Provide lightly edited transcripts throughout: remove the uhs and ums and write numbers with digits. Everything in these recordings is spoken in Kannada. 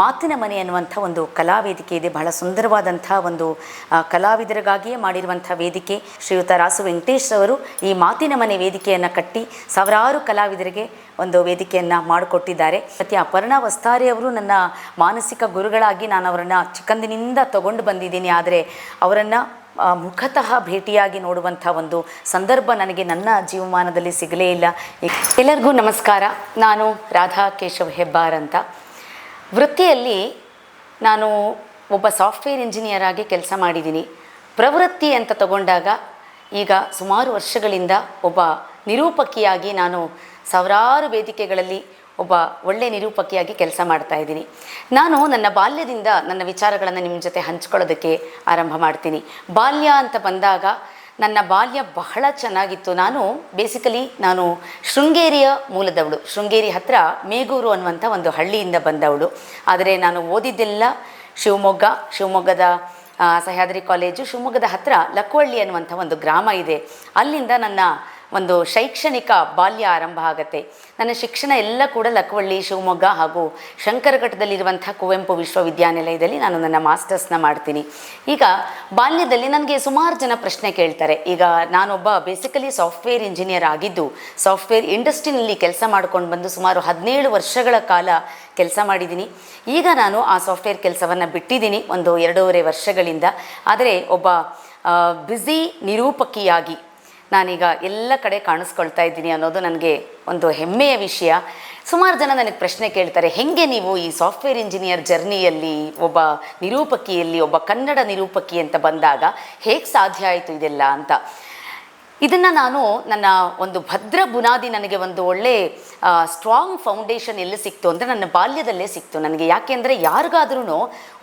ಮಾತಿನ ಮನೆ ಅನ್ನುವಂಥ ಒಂದು ಕಲಾವೇದಿಕೆ ಇದೆ. ಬಹಳ ಸುಂದರವಾದಂಥ ಒಂದು ಕಲಾವಿದರಿಗಾಗಿಯೇ ಮಾಡಿರುವಂಥ ವೇದಿಕೆ. ಶ್ರೀಯುತ ರಾಸು ವೆಂಕಟೇಶ್ ಅವರು ಈ ಮಾತಿನ ಮನೆ ವೇದಿಕೆಯನ್ನು ಕಟ್ಟಿ ಸಾವಿರಾರು ಕಲಾವಿದರಿಗೆ ಒಂದು ವೇದಿಕೆಯನ್ನು ಮಾಡಿಕೊಟ್ಟಿದ್ದಾರೆ. ಮತ್ತು ಅಪರ್ಣಾ ವಸ್ತಾರೆ ಅವರು ನನ್ನ ಮಾನಸಿಕ ಗುರುಗಳಾಗಿ ನಾನು ಅವರನ್ನು ಚಿಕ್ಕಂದಿನಿಂದ ತಗೊಂಡು ಬಂದಿದ್ದೀನಿ. ಆದರೆ ಅವರನ್ನು ಮುಖತಃ ಭೇಟಿಯಾಗಿ ನೋಡುವಂಥ ಒಂದು ಸಂದರ್ಭ ನನಗೆ ನನ್ನ ಜೀವಮಾನದಲ್ಲಿ ಸಿಗಲೇ ಇಲ್ಲ. ಎಲ್ಲರಿಗೂ ನಮಸ್ಕಾರ. ನಾನು ರಾಧಾ ಕೇಶವ್ ಹೆಬ್ಬಾರ್ ಅಂತ. ವೃತ್ತಿಯಲ್ಲಿ ನಾನು ಒಬ್ಬ ಸಾಫ್ಟ್ವೇರ್ ಇಂಜಿನಿಯರ್ ಆಗಿ ಕೆಲಸ ಮಾಡಿದ್ದೀನಿ. ಪ್ರವೃತ್ತಿ ಅಂತ ತಗೊಂಡಾಗ ಈಗ ಸುಮಾರು ವರ್ಷಗಳಿಂದ ಒಬ್ಬ ನಿರೂಪಕಿಯಾಗಿ ನಾನು ಸಾವಿರಾರು ವೇದಿಕೆಗಳಲ್ಲಿ ಒಬ್ಬ ಒಳ್ಳೆಯ ನಿರೂಪಕಿಯಾಗಿ ಕೆಲಸ ಮಾಡ್ತಾ ಇದ್ದೀನಿ. ನಾನು ನನ್ನ ಬಾಲ್ಯದಿಂದ ನನ್ನ ವಿಚಾರಗಳನ್ನು ನಿಮ್ಮ ಜೊತೆ ಹಂಚ್ಕೊಳ್ಳೋದಕ್ಕೆ ಆರಂಭ ಮಾಡ್ತೀನಿ. ಬಾಲ್ಯ ಅಂತ ಬಂದಾಗ ನನ್ನ ಬಾಲ್ಯ ಬಹಳ ಚೆನ್ನಾಗಿತ್ತು. ನಾನು ಶೃಂಗೇರಿಯ ಮೂಲದವಳು. ಶೃಂಗೇರಿ ಹತ್ತಿರ ಮೇಗೂರು ಅನ್ನುವಂಥ ಒಂದು ಹಳ್ಳಿಯಿಂದ ಬಂದವಳು. ಆದರೆ ನಾನು ಓದಿದ್ದೆಲ್ಲ ಶಿವಮೊಗ್ಗದ ಸಹ್ಯಾದ್ರಿ ಕಾಲೇಜು. ಶಿವಮೊಗ್ಗದ ಹತ್ತಿರ ಲಕ್ಕವಳ್ಳಿ ಅನ್ನುವಂಥ ಒಂದು ಗ್ರಾಮ ಇದೆ. ಅಲ್ಲಿಂದ ನನ್ನ ಒಂದು ಶೈಕ್ಷಣಿಕ ಬಾಲ್ಯ ಆರಂಭ ಆಗುತ್ತೆ. ನನ್ನ ಶಿಕ್ಷಣ ಎಲ್ಲ ಕೂಡ ಲಕ್ಕವಳ್ಳಿ, ಶಿವಮೊಗ್ಗ ಹಾಗೂ ಶಂಕರಘಟ್ಟದಲ್ಲಿರುವಂಥ ಕುವೆಂಪು ವಿಶ್ವವಿದ್ಯಾನಿಲಯದಲ್ಲಿ ನಾನು ನನ್ನ ಮಾಸ್ಟರ್ಸ್ನ ಮಾಡ್ತೀನಿ. ಈಗ ಬಾಲ್ಯದಲ್ಲಿ ನನಗೆ ಸುಮಾರು ಜನ ಪ್ರಶ್ನೆ ಕೇಳ್ತಾರೆ. ಈಗ ನಾನೊಬ್ಬ ಬೇಸಿಕಲಿ ಸಾಫ್ಟ್ವೇರ್ ಇಂಜಿನಿಯರ್ ಆಗಿದ್ದು ಸಾಫ್ಟ್ವೇರ್ ಇಂಡಸ್ಟ್ರಿನಲ್ಲಿ ಕೆಲಸ ಮಾಡ್ಕೊಂಡು ಬಂದು ಸುಮಾರು 17 ವರ್ಷಗಳ ಕಾಲ ಕೆಲಸ ಮಾಡಿದ್ದೀನಿ. ಈಗ ನಾನು ಆ ಸಾಫ್ಟ್ವೇರ್ ಕೆಲಸವನ್ನು ಬಿಟ್ಟಿದ್ದೀನಿ ಒಂದು 2.5 ವರ್ಷಗಳಿಂದ. ಆದರೆ ಒಬ್ಬ ಬ್ಯುಸಿ ನಿರೂಪಕಿಯಾಗಿ ನಾನೀಗ ಎಲ್ಲ ಕಡೆ ಕಾಣಿಸ್ಕೊಳ್ತಾ ಇದ್ದೀನಿ ಅನ್ನೋದು ನನಗೆ ಒಂದು ಹೆಮ್ಮೆಯ ವಿಷಯ. ಸುಮಾರು ಜನ ನನಗೆ ಪ್ರಶ್ನೆ ಕೇಳ್ತಾರೆ, ಹೇಗೆ ನೀವು ಈ ಸಾಫ್ಟ್ವೇರ್ ಇಂಜಿನಿಯರ್ ಜರ್ನಿಯಲ್ಲಿ ಒಬ್ಬ ನಿರೂಪಕಿಯಲ್ಲಿ ಒಬ್ಬ ಕನ್ನಡ ನಿರೂಪಕಿ ಅಂತ ಬಂದಾಗ ಹೇಗೆ ಸಾಧ್ಯ ಆಯಿತು ಇದೆಲ್ಲ ಅಂತ. ಇದನ್ನು ನಾನು ನನ್ನ ಒಂದು ಭದ್ರ ಬುನಾದಿ, ನನಗೆ ಒಂದು ಒಳ್ಳೆ ಸ್ಟ್ರಾಂಗ್ ಫೌಂಡೇಶನ್ ಎಲ್ಲಿ ಸಿಕ್ತು ಅಂದರೆ ನನ್ನ ಬಾಲ್ಯದಲ್ಲೇ ಸಿಕ್ತು ನನಗೆ. ಯಾಕೆಂದರೆ ಯಾರಿಗಾದ್ರೂ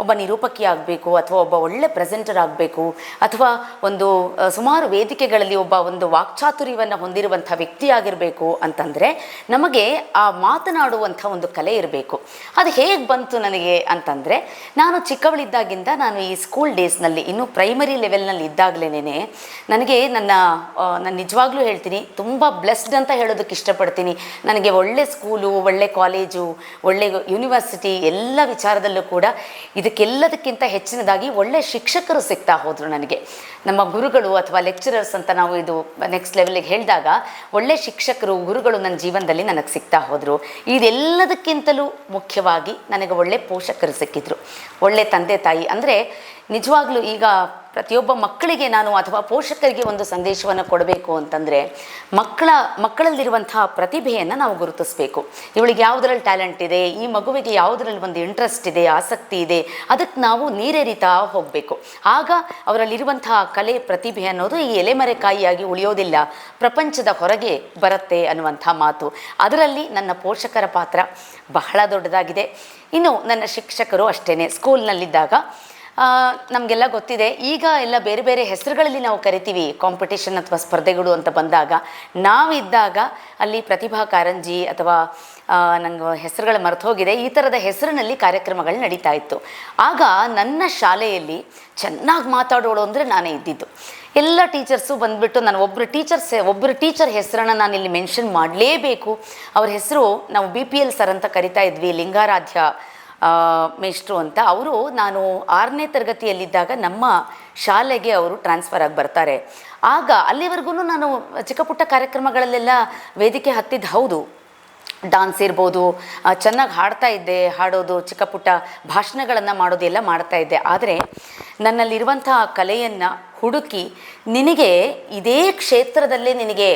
ಒಬ್ಬ ನಿರೂಪಕಿ ಆಗಬೇಕು ಅಥವಾ ಒಬ್ಬ ಒಳ್ಳೆ ಪ್ರೆಸೆಂಟರ್ ಆಗಬೇಕು ಅಥವಾ ಒಂದು ಸುಮಾರು ವೇದಿಕೆಗಳಲ್ಲಿ ಒಂದು ವಾಕ್ಚಾತುರ್ಯವನ್ನು ಹೊಂದಿರುವಂಥ ವ್ಯಕ್ತಿ ಆಗಿರಬೇಕು ಅಂತಂದರೆ ನಮಗೆ ಆ ಮಾತನಾಡುವಂಥ ಒಂದು ಕಲೆ ಇರಬೇಕು. ಅದು ಹೇಗೆ ಬಂತು ನನಗೆ ಅಂತಂದರೆ, ನಾನು ಚಿಕ್ಕವಳಿದ್ದಾಗಿಂದ ನಾನು ಈ ಸ್ಕೂಲ್ ಡೇಸ್ನಲ್ಲಿ ಇನ್ನೂ ಪ್ರೈಮರಿ ಲೆವೆಲ್ನಲ್ಲಿ ಇದ್ದಾಗಲೇ ನನಗೆ ನಾನು ನಿಜವಾಗ್ಲೂ ಹೇಳ್ತೀನಿ, ತುಂಬ ಬ್ಲೆಸ್ಡ್ ಅಂತ ಹೇಳೋದಕ್ಕೆ ಇಷ್ಟಪಡ್ತೀನಿ. ನನಗೆ ಒಳ್ಳೆ ಸ್ಕೂಲು, ಒಳ್ಳೆ ಕಾಲೇಜು, ಒಳ್ಳೆ ಯೂನಿವರ್ಸಿಟಿ ಎಲ್ಲ ವಿಚಾರದಲ್ಲೂ ಕೂಡ ಇದಕ್ಕೆಲ್ಲದಕ್ಕಿಂತ ಹೆಚ್ಚಿನದಾಗಿ ಒಳ್ಳೆ ಶಿಕ್ಷಕರು ಸಿಗ್ತಾ ಹೋದರು ನನಗೆ. ನಮ್ಮ ಗುರುಗಳು ಅಥವಾ ಲೆಕ್ಚರರ್ಸ್ ಅಂತ ನಾವು ಇದು ನೆಕ್ಸ್ಟ್ ಲೆವೆಲ್ಗೆ ಹೇಳಿದಾಗ ಒಳ್ಳೆ ಶಿಕ್ಷಕರು, ಗುರುಗಳು ನನ್ನ ಜೀವನದಲ್ಲಿ ನನಗೆ ಸಿಗ್ತಾ ಹೋದರು. ಇದೆಲ್ಲದಕ್ಕಿಂತಲೂ ಮುಖ್ಯವಾಗಿ ನನಗೆ ಒಳ್ಳೆ ಪೋಷಕರು ಸಿಕ್ಕಿದ್ರು, ಒಳ್ಳೆ ತಂದೆ ತಾಯಿ. ಅಂದರೆ ನಿಜವಾಗ್ಲೂ ಈಗ ಪ್ರತಿಯೊಬ್ಬ ಮಕ್ಕಳಿಗೆ ನಾನು ಅಥವಾ ಪೋಷಕರಿಗೆ ಒಂದು ಸಂದೇಶವನ್ನು ಕೊಡಬೇಕು ಅಂತಂದರೆ ಮಕ್ಕಳಲ್ಲಿರುವಂತಹ ಪ್ರತಿಭೆಯನ್ನು ನಾವು ಗುರುತಿಸಬೇಕು. ಇವಳಿಗೆ ಯಾವುದರಲ್ಲಿ ಟ್ಯಾಲೆಂಟ್ ಇದೆ, ಈ ಮಗುವಿಗೆ ಯಾವುದರಲ್ಲಿ ಒಂದು ಇಂಟ್ರೆಸ್ಟ್ ಇದೆ, ಆಸಕ್ತಿ ಇದೆ, ಅದಕ್ಕೆ ನಾವು ನೀರೇರಿತಾ ಹೋಗಬೇಕು. ಆಗ ಅವರಲ್ಲಿರುವಂತಹ ಕಲೆ, ಪ್ರತಿಭೆ ಅನ್ನೋದು ಈ ಎಲೆಮರೆಕಾಯಿಯಾಗಿ ಉಳಿಯೋದಿಲ್ಲ, ಪ್ರಪಂಚದ ಹೊರಗೆ ಬರುತ್ತೆ ಅನ್ನುವಂಥ ಮಾತು. ಅದರಲ್ಲಿ ನನ್ನ ಪೋಷಕರ ಪಾತ್ರ ಬಹಳ ದೊಡ್ಡದಾಗಿದೆ. ಇನ್ನು ನನ್ನ ಶಿಕ್ಷಕರು ಅಷ್ಟೇ. ಸ್ಕೂಲ್ನಲ್ಲಿದ್ದಾಗ ನಮಗೆಲ್ಲ ಗೊತ್ತಿದೆ, ಈಗ ಎಲ್ಲ ಬೇರೆ ಬೇರೆ ಹೆಸರುಗಳಲ್ಲಿ ನಾವು ಕರಿತೀವಿ, ಕಾಂಪಿಟೇಷನ್ ಅಥವಾ ಸ್ಪರ್ಧೆಗಳು ಅಂತ ಬಂದಾಗ. ನಾವಿದ್ದಾಗ ಅಲ್ಲಿ ಪ್ರತಿಭಾ ಕಾರಂಜಿ ಅಥವಾ ನಂಗೆ ಹೆಸರುಗಳು ಮರೆತು ಹೋಗಿದೆ, ಈ ಥರದ ಹೆಸರಿನಲ್ಲಿ ಕಾರ್ಯಕ್ರಮಗಳು ನಡೀತಾ ಇತ್ತು. ಆಗ ನನ್ನ ಶಾಲೆಯಲ್ಲಿ ಚೆನ್ನಾಗಿ ಮಾತಾಡೋಳು ಅಂದರೆ ನಾನೇ ಇದ್ದಿದ್ದು. ಎಲ್ಲ ಟೀಚರ್ಸು ಬಂದುಬಿಟ್ಟು, ನಾನು ಒಬ್ಬರು ಟೀಚರ್ ಹೆಸರನ್ನು ನಾನಿಲ್ಲಿ ಮೆನ್ಷನ್ ಮಾಡಲೇಬೇಕು. ಅವ್ರ ಹೆಸರು ನಾವು BPL ಸರ್ ಅಂತ ಕರಿತಾ ಇದ್ವಿ, ಲಿಂಗಾರಾಧ್ಯ ಮೇಷ್ಟ್ರು ಅಂತ. ಅವರು ನಾನು 6ನೇ ತರಗತಿಯಲ್ಲಿದ್ದಾಗ ನಮ್ಮ ಶಾಲೆಗೆ ಅವರು ಟ್ರಾನ್ಸ್ಫರ್ ಆಗಿ ಬರ್ತಾರೆ. ಆಗ ಅಲ್ಲಿವರೆಗೂ ನಾನು ಚಿಕ್ಕ ಪುಟ್ಟ ಕಾರ್ಯಕ್ರಮಗಳಲ್ಲೆಲ್ಲ ವೇದಿಕೆ ಹತ್ತಿದ್ದು ಹೌದು. ಡಾನ್ಸ್ ಇರ್ಬೋದು, ಚೆನ್ನಾಗಿ ಹಾಡ್ತಾ ಇದ್ದೆ, ಹಾಡೋದು, ಚಿಕ್ಕ ಪುಟ್ಟ ಭಾಷಣಗಳನ್ನು ಮಾಡೋದು ಎಲ್ಲ ಮಾಡ್ತಾ ಇದ್ದೆ. ಆದರೆ ನನ್ನಲ್ಲಿರುವಂಥ ಕಲೆಯನ್ನು ಹುಡುಕಿ, ನಿನಗೆ ಇದೇ ಕ್ಷೇತ್ರದಲ್ಲೇ ನಿನಗೆ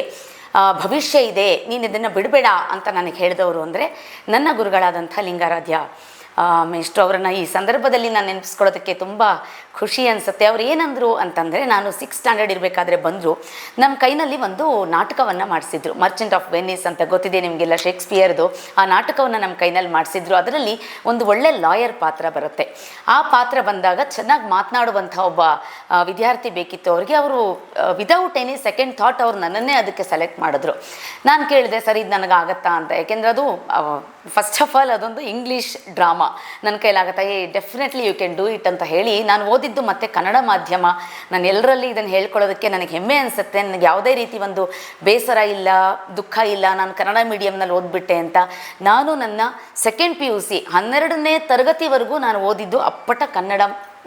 ಭವಿಷ್ಯ ಇದೆ, ನೀನು ಇದನ್ನು ಬಿಡಬೇಡ ಅಂತ ನನಗೆ ಹೇಳಿದವರು ಅಂದರೆ ನನ್ನ ಗುರುಗಳಾದಂಥ ಲಿಂಗಾರಾಧ್ಯ ಮೇಷ್ಟ್ರು. ಅವರನ್ನು ಈ ಸಂದರ್ಭದಲ್ಲಿ ನಾನು ನೆನಪಿಸ್ಕೊಳ್ಳೋದಕ್ಕೆ ತುಂಬ ಖುಷಿ ಅನಿಸುತ್ತೆ. ಅವ್ರು ಏನಂದರು ಅಂತಂದರೆ, ನಾನು 6th ಸ್ಟ್ಯಾಂಡರ್ಡ್ ಇರಬೇಕಾದ್ರೆ ಬಂದರು, ನಮ್ಮ ಕೈನಲ್ಲಿ ಒಂದು ನಾಟಕವನ್ನು ಮಾಡಿಸಿದ್ರು. ಮರ್ಚೆಂಟ್ ಆಫ್ ವೆನಿಸ್ ಅಂತ ಗೊತ್ತಿದೆ ನಿಮಗೆಲ್ಲ, ಶೇಕ್ಸ್ಪಿಯರ್ದು. ಆ ನಾಟಕವನ್ನು ನಮ್ಮ ಕೈನಲ್ಲಿ ಮಾಡಿಸಿದ್ರು. ಅದರಲ್ಲಿ ಒಂದು ಒಳ್ಳೆ ಲಾಯರ್ ಪಾತ್ರ ಬರುತ್ತೆ. ಆ ಪಾತ್ರ ಬಂದಾಗ ಚೆನ್ನಾಗಿ ಮಾತನಾಡುವಂಥ ಒಬ್ಬ ವಿದ್ಯಾರ್ಥಿ ಬೇಕಿತ್ತು ಅವರಿಗೆ. ಅವರು ವಿದೌಟ್ ಎನಿ ಸೆಕೆಂಡ್ ಥಾಟ್ ಅವ್ರು ನನ್ನನ್ನೇ ಅದಕ್ಕೆ ಸೆಲೆಕ್ಟ್ ಮಾಡಿದ್ರು. ನಾನು ಕೇಳಿದೆ, ಸರ್ ಇದು ನನಗಾಗತ್ತಾ ಅಂತ. ಯಾಕೆಂದರೆ ಅದು ಫಸ್ಟ್ ಆಫ್ ಆಲ್ ಅದೊಂದು ಇಂಗ್ಲೀಷ್ ಡ್ರಾಮಾ ನನ್ನ ಕೈಲಾಗತ್ತೆ. Definitely you can do it ಅಂತ ಹೇಳಿ ನಾನು ಓದಿದ್ದು ಮತ್ತು ಕನ್ನಡ ಮಾಧ್ಯಮ. ನಾನು ಎಲ್ಲರಲ್ಲಿ ಇದನ್ನು ಹೇಳ್ಕೊಳ್ಳೋದಕ್ಕೆ ನನಗೆ ಹೆಮ್ಮೆ ಅನಿಸುತ್ತೆ. ನನಗೆ ಯಾವುದೇ ರೀತಿ ಒಂದು ಬೇಸರ ಇಲ್ಲ, ದುಃಖ ಇಲ್ಲ, ನಾನು ಕನ್ನಡ ಮೀಡಿಯಮ್ನಲ್ಲಿ ಓದ್ಬಿಟ್ಟೆ ಅಂತ. ನಾನು ನನ್ನ ಸೆಕೆಂಡ್ PUC 12ನೇ ತರಗತಿವರೆಗೂ ನಾನು ಓದಿದ್ದು ಅಪ್ಪಟ ಕನ್ನಡ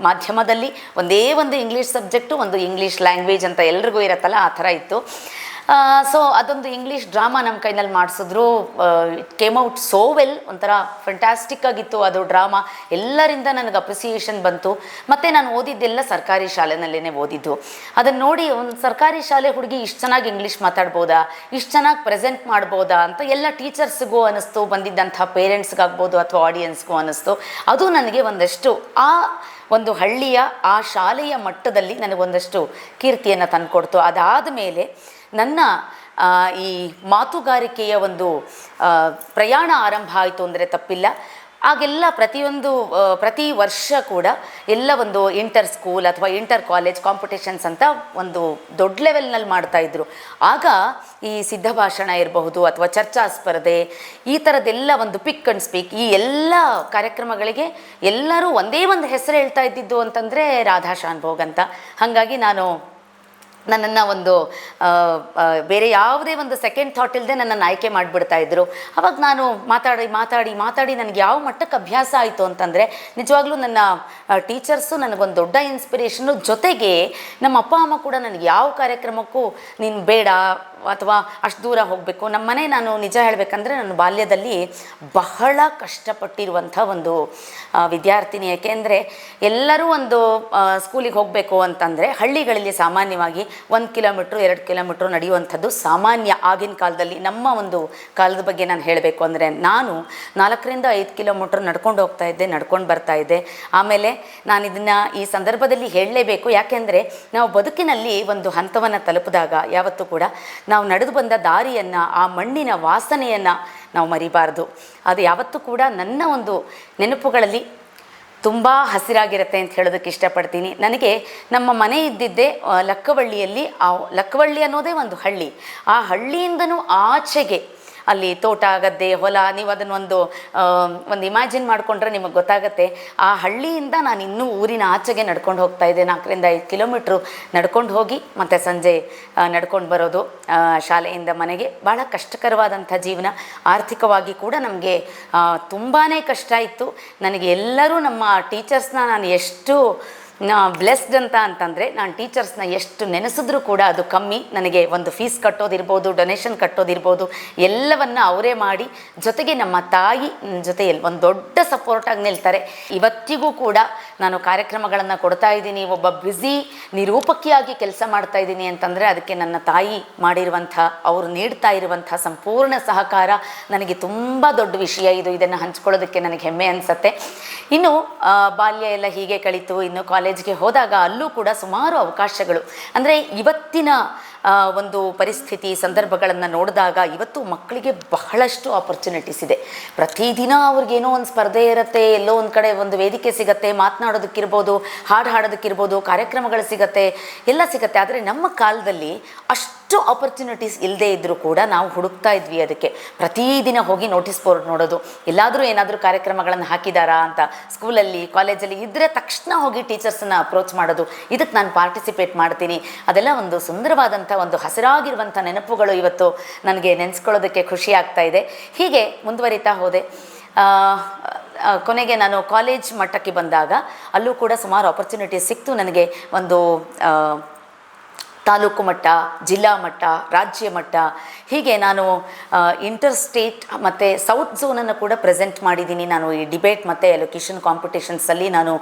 ಮಾಧ್ಯಮದಲ್ಲಿ. ಒಂದೇ ಒಂದು ಇಂಗ್ಲೀಷ್ ಸಬ್ಜೆಕ್ಟು, ಒಂದು ಇಂಗ್ಲೀಷ್ ಲ್ಯಾಂಗ್ವೇಜ್ ಅಂತ ಎಲ್ರಿಗೂ ಇರತ್ತಲ್ಲ, ಆ ಥರ ಇತ್ತು. ಸೊ ಅದೊಂದು ಇಂಗ್ಲೀಷ್ ಡ್ರಾಮಾ ನಮ್ಮ ಕೈನಲ್ಲಿ ಮಾಡಿಸಿದ್ರು. It came out so well. ಒಂಥರ ಫಂಟ್ಯಾಸ್ಟಿಕ್ ಆಗಿತ್ತು ಅದು ಡ್ರಾಮಾ. ಎಲ್ಲರಿಂದ ನನಗೆ ಅಪ್ರಿಸಿಯೇಷನ್ ಬಂತು. ಮತ್ತು ನಾನು ಓದಿದ್ದೆಲ್ಲ ಸರ್ಕಾರಿ ಶಾಲೆನಲ್ಲೇ ಓದಿದ್ದು. ಅದನ್ನು ನೋಡಿ ಒಂದು ಸರ್ಕಾರಿ ಶಾಲೆ ಹುಡುಗಿ ಇಷ್ಟು ಚೆನ್ನಾಗಿ ಇಂಗ್ಲೀಷ್ ಮಾತಾಡ್ಬೋದಾ, ಇಷ್ಟು ಚೆನ್ನಾಗಿ ಪ್ರೆಸೆಂಟ್ ಮಾಡ್ಬೋದಾ ಅಂತ ಎಲ್ಲ ಟೀಚರ್ಸ್ಗೂ ಅನ್ನಿಸ್ತು, ಬಂದಿದ್ದಂಥ ಪೇರೆಂಟ್ಸ್ಗಾಗ್ಬೋದು ಅಥವಾ ಆಡಿಯನ್ಸ್ಗೂ ಅನ್ನಿಸ್ತು. ಅದು ನನಗೆ ಒಂದಷ್ಟು ಆ ಒಂದು ಹಳ್ಳಿಯ ಆ ಶಾಲೆಯ ಮಟ್ಟದಲ್ಲಿ ನನಗೊಂದಷ್ಟು ಕೀರ್ತಿಯನ್ನು ತಂದುಕೊಡ್ತು. ಅದಾದ ಮೇಲೆ ನನ್ನ ಈ ಮಾತುಗಾರಿಕೆಯ ಒಂದು ಪ್ರಯಾಣ ಆರಂಭ ಆಯಿತು ಅಂದರೆ ತಪ್ಪಿಲ್ಲ. ಆಗೆಲ್ಲ ಪ್ರತಿ ವರ್ಷ ಕೂಡ ಎಲ್ಲ ಒಂದು ಇಂಟರ್ ಸ್ಕೂಲ್ ಅಥವಾ ಇಂಟರ್ ಕಾಲೇಜ್ ಕಾಂಪಿಟೇಷನ್ಸ್ ಅಂತ ಒಂದು ದೊಡ್ಡ ಲೆವೆಲ್ನಲ್ಲಿ ಮಾಡ್ತಾಯಿದ್ರು. ಆಗ ಈ ಸಿದ್ಧ ಭಾಷಣ ಇರಬಹುದು ಅಥವಾ ಚರ್ಚಾ ಸ್ಪರ್ಧೆ, ಈ ಥರದ್ದೆಲ್ಲ ಒಂದು ಪಿಕ್ ಆ್ಯಂಡ್ ಸ್ಪೀಕ್, ಈ ಎಲ್ಲ ಕಾರ್ಯಕ್ರಮಗಳಿಗೆ ಎಲ್ಲರೂ ಒಂದೇ ಒಂದು ಹೆಸರು ಹೇಳ್ತಾ ಇದ್ದಿದ್ದು ಅಂತಂದರೆ ರಾಧಾ ಶಾನ್ಭೋಗ್ ಅಂತ. ಹಾಗಾಗಿ ನನ್ನನ್ನು ಒಂದು ಬೇರೆ ಯಾವುದೇ ಒಂದು ಸೆಕೆಂಡ್ ಥಾಟ್ ಇಲ್ಲದೆ ನನ್ನನ್ನು ಆಯ್ಕೆ ಮಾಡಿಬಿಡ್ತಾಯಿದ್ರು. ಅವಾಗ ನಾನು ಮಾತಾಡಿ ನನಗೆ ಯಾವ ಮಟ್ಟಕ್ಕೆ ಅಭ್ಯಾಸ ಆಯಿತು ಅಂತಂದರೆ, ನಿಜವಾಗ್ಲೂ ನನ್ನ ಟೀಚರ್ಸು ನನಗೊಂದು ದೊಡ್ಡ ಇನ್ಸ್ಪಿರೇಷನ್ನು. ಜೊತೆಗೆ ನಮ್ಮ ಅಪ್ಪ ಅಮ್ಮ ಕೂಡ ನನಗೆ ಯಾವ ಕಾರ್ಯಕ್ರಮಕ್ಕೂ ನೀನು ಬೇಡ ಅಥವಾ ಅಷ್ಟು ದೂರ ಹೋಗಬೇಕು. ನಮ್ಮ ಮನೆ, ನಾನು ನಿಜ ಹೇಳಬೇಕಂದ್ರೆ ನನ್ನ ಬಾಲ್ಯದಲ್ಲಿ ಬಹಳ ಕಷ್ಟಪಟ್ಟಿರುವಂಥ ಒಂದು ವಿದ್ಯಾರ್ಥಿನಿ. ಏಕೆಂದರೆ ಎಲ್ಲರೂ ಒಂದು ಸ್ಕೂಲಿಗೆ ಹೋಗಬೇಕು ಅಂತಂದರೆ ಹಳ್ಳಿಗಳಲ್ಲಿ ಸಾಮಾನ್ಯವಾಗಿ 1 ಕಿಲೋಮೀಟ್ರು 2 ಕಿಲೋಮೀಟ್ರು ನಡೆಯುವಂಥದ್ದು ಸಾಮಾನ್ಯ. ಆಗಿನ ಕಾಲದಲ್ಲಿ ನಮ್ಮ ಒಂದು ಕಾಲದ ಬಗ್ಗೆ ನಾನು ಹೇಳಬೇಕು ಅಂದರೆ, ನಾನು 4ರಿಂದ 5 ಕಿಲೋಮೀಟ್ರ್ ನಡ್ಕೊಂಡು ಹೋಗ್ತಾ ಇದ್ದೆ, ನಡ್ಕೊಂಡು ಬರ್ತಾಯಿದ್ದೆ. ಆಮೇಲೆ ನಾನು ಇದನ್ನು ಈ ಸಂದರ್ಭದಲ್ಲಿ ಹೇಳಲೇಬೇಕು. ಯಾಕೆಂದರೆ ನಾವು ಬದುಕಿನಲ್ಲಿ ಒಂದು ಹಂತವನ್ನು ತಲುಪಿದಾಗ ಯಾವತ್ತೂ ಕೂಡ ನಾವು ನಡೆದು ಬಂದ ದಾರಿಯನ್ನು, ಆ ಮಣ್ಣಿನ ವಾಸನೆಯನ್ನು ನಾವು ಮರಿಬಾರ್ದು. ಅದು ಯಾವತ್ತೂ ಕೂಡ ನನ್ನ ಒಂದು ನೆನಪುಗಳಲ್ಲಿ ತುಂಬ ಹಸಿರಾಗಿರುತ್ತೆ ಅಂತ ಹೇಳೋದಕ್ಕೆ ಇಷ್ಟಪಡ್ತೀನಿ. ನನಗೆ ನಮ್ಮ ಮನೆ ಇದ್ದಿದ್ದೇ ಲಕ್ಕವಳ್ಳಿಯಲ್ಲಿ. ಲಕ್ಕವಳ್ಳಿ ಅನ್ನೋದೇ ಒಂದು ಹಳ್ಳಿ. ಆ ಹಳ್ಳಿಯಿಂದನೂ ಆಚೆಗೆ ಅಲ್ಲಿ ತೋಟ, ಗದ್ದೆ, ಹೊಲ, ನೀವು ಅದನ್ನೊಂದು ಇಮ್ಯಾಜಿನ್ ಮಾಡಿಕೊಂಡ್ರೆ ನಿಮಗೆ ಗೊತ್ತಾಗುತ್ತೆ. ಆ ಹಳ್ಳಿಯಿಂದ ನಾನು ಇನ್ನೂ ಊರಿನ ಆಚೆಗೆ ನಡ್ಕೊಂಡು ಹೋಗ್ತಾ ಇದ್ದೆ. 4ರಿಂದ 5 ಕಿಲೋಮೀಟ್ರು ನಡ್ಕೊಂಡು ಹೋಗಿ ಮತ್ತು ಸಂಜೆ ನಡ್ಕೊಂಡು ಬರೋದು ಶಾಲೆಯಿಂದ ಮನೆಗೆ. ಭಾಳ ಕಷ್ಟಕರವಾದಂಥ ಜೀವನ. ಆರ್ಥಿಕವಾಗಿ ಕೂಡ ನಮಗೆ ತುಂಬಾ ಕಷ್ಟ ಇತ್ತು. ನನಗೆ ಎಲ್ಲರೂ ನಮ್ಮ ಟೀಚರ್ಸ್ನ ನಾನು ಎಷ್ಟು ಬ್ಲೆಸ್ಡ್ ಅಂತಂದರೆ, ನಾನು ಟೀಚರ್ಸ್ನ ಎಷ್ಟು ನೆನೆಸಿದ್ರೂ ಕೂಡ ಅದು ಕಮ್ಮಿ. ನನಗೆ ಒಂದು ಫೀಸ್ ಕಟ್ಟೋದಿರ್ಬೋದು, ಡೊನೇಷನ್ ಕಟ್ಟೋದಿರ್ಬೋದು, ಎಲ್ಲವನ್ನು ಅವರೇ ಮಾಡಿ, ಜೊತೆಗೆ ನಮ್ಮ ತಾಯಿ ಜೊತೆಯಲ್ಲಿ ಒಂದು ದೊಡ್ಡ ಸಪೋರ್ಟಾಗಿ ನಿಲ್ತಾರೆ. ಇವತ್ತಿಗೂ ಕೂಡ ನಾನು ಕಾರ್ಯಕ್ರಮಗಳನ್ನು ಕೊಡ್ತಾ ಇದ್ದೀನಿ, ಒಬ್ಬ ಬ್ಯುಸಿ ನಿರೂಪಕಿಯಾಗಿ ಕೆಲಸ ಮಾಡ್ತಾ ಇದ್ದೀನಿ ಅಂತಂದರೆ ಅದಕ್ಕೆ ನನ್ನ ತಾಯಿ ಮಾಡಿರುವಂಥ, ಅವರು ನೀಡ್ತಾ ಇರುವಂಥ ಸಂಪೂರ್ಣ ಸಹಕಾರ ನನಗೆ ತುಂಬ ದೊಡ್ಡ ವಿಷಯ. ಇದನ್ನು ಹಂಚ್ಕೊಳ್ಳೋದಕ್ಕೆ ನನಗೆ ಹೆಮ್ಮೆ ಅನಿಸುತ್ತೆ. ಇನ್ನು ಬಾಲ್ಯ ಎಲ್ಲ ಹೀಗೆ ಕಳೀತು. ಇನ್ನು ಕಾಲೇಜ್ಗೆ ಹೋದಾಗ ಅಲ್ಲೂ ಕೂಡ ಸುಮಾರು ಅವಕಾಶಗಳು. ಅಂದರೆ ಇವತ್ತಿನ ಒಂದು ಪರಿಸ್ಥಿತಿ ಸಂದರ್ಭಗಳನ್ನು ನೋಡಿದಾಗ ಇವತ್ತು ಮಕ್ಕಳಿಗೆ ಬಹಳಷ್ಟು ಆಪರ್ಚುನಿಟೀಸ್ ಇದೆ. ಪ್ರತಿದಿನ ಅವ್ರಿಗೇನೋ ಒಂದು ಸ್ಪರ್ಧೆ ಇರುತ್ತೆ, ಎಲ್ಲೋ ಒಂದು ಕಡೆ ಒಂದು ವೇದಿಕೆ ಸಿಗುತ್ತೆ, ಮಾತನಾಡೋದಕ್ಕಿರ್ಬೋದು, ಹಾಡು ಹಾಡೋದಕ್ಕಿರ್ಬೋದು, ಕಾರ್ಯಕ್ರಮಗಳು ಸಿಗುತ್ತೆ, ಎಲ್ಲ ಸಿಗುತ್ತೆ. ಆದರೆ ನಮ್ಮ ಕಾಲದಲ್ಲಿ ಅಷ್ಟು ಆಪರ್ಚುನಿಟೀಸ್ ಇಲ್ಲದೇ ಇದ್ದರೂ ಕೂಡ ನಾವು ಹುಡುಕ್ತಾ ಇದ್ವಿ. ಅದಕ್ಕೆ ಪ್ರತಿದಿನ ಹೋಗಿ ನೋಟಿಸ್ ಬೋರ್ಡ್ ನೋಡೋದು, ಎಲ್ಲಾದರೂ ಏನಾದರೂ ಕಾರ್ಯಕ್ರಮಗಳನ್ನು ಹಾಕಿದಾರಾ ಅಂತ. ಸ್ಕೂಲಲ್ಲಿ ಕಾಲೇಜಲ್ಲಿ ಇದ್ದರೆ ತಕ್ಷಣ ಹೋಗಿ ಟೀಚರ್ಸನ್ನು ಅಪ್ರೋಚ್ ಮಾಡೋದು, ಇದಕ್ಕೆ ನಾನು ಪಾರ್ಟಿಸಿಪೇಟ್ ಮಾಡ್ತೀನಿ. ಅದೆಲ್ಲ ಒಂದು ಸುಂದರವಾದಂಥ ಒಂದು ಹಸಿರಾಗಿರುವಂಥ ನೆನಪುಗಳು ಇವತ್ತು ನನಗೆ ನೆನೆಸ್ಕೊಳ್ಳೋದಕ್ಕೆ ಖುಷಿ ಆಗ್ತಾ ಇದೆ. ಹೀಗೆ ಮುಂದುವರಿತಾ ಹೋದೆ. ಕೊನೆಗೆ ನಾನು ಕಾಲೇಜ್ ಮಟ್ಟಕ್ಕೆ ಬಂದಾಗ ಅಲ್ಲೂ ಕೂಡ ಸುಮಾರು ಆಪರ್ಚುನಿಟೀಸ್ ಸಿಕ್ತು ನನಗೆ. ಒಂದು ತಾಲೂಕು ಮಟ್ಟ, ಜಿಲ್ಲಾ ಮಟ್ಟ, ರಾಜ್ಯ ಮಟ್ಟ, ಹೀಗೆ ನಾನು ಇಂಟರ್ ಸ್ಟೇಟ್ ಮತ್ತು ಸೌತ್ ಝೋನನ್ನು ಕೂಡ ಪ್ರೆಸೆಂಟ್ ಮಾಡಿದ್ದೀನಿ. ನಾನು ಈ ಡಿಬೇಟ್ ಮತ್ತು ಎಲೊಕ್ಯೂಷನ್ ಕಾಂಪಿಟೇಷನ್ಸಲ್ಲಿ ನಾನು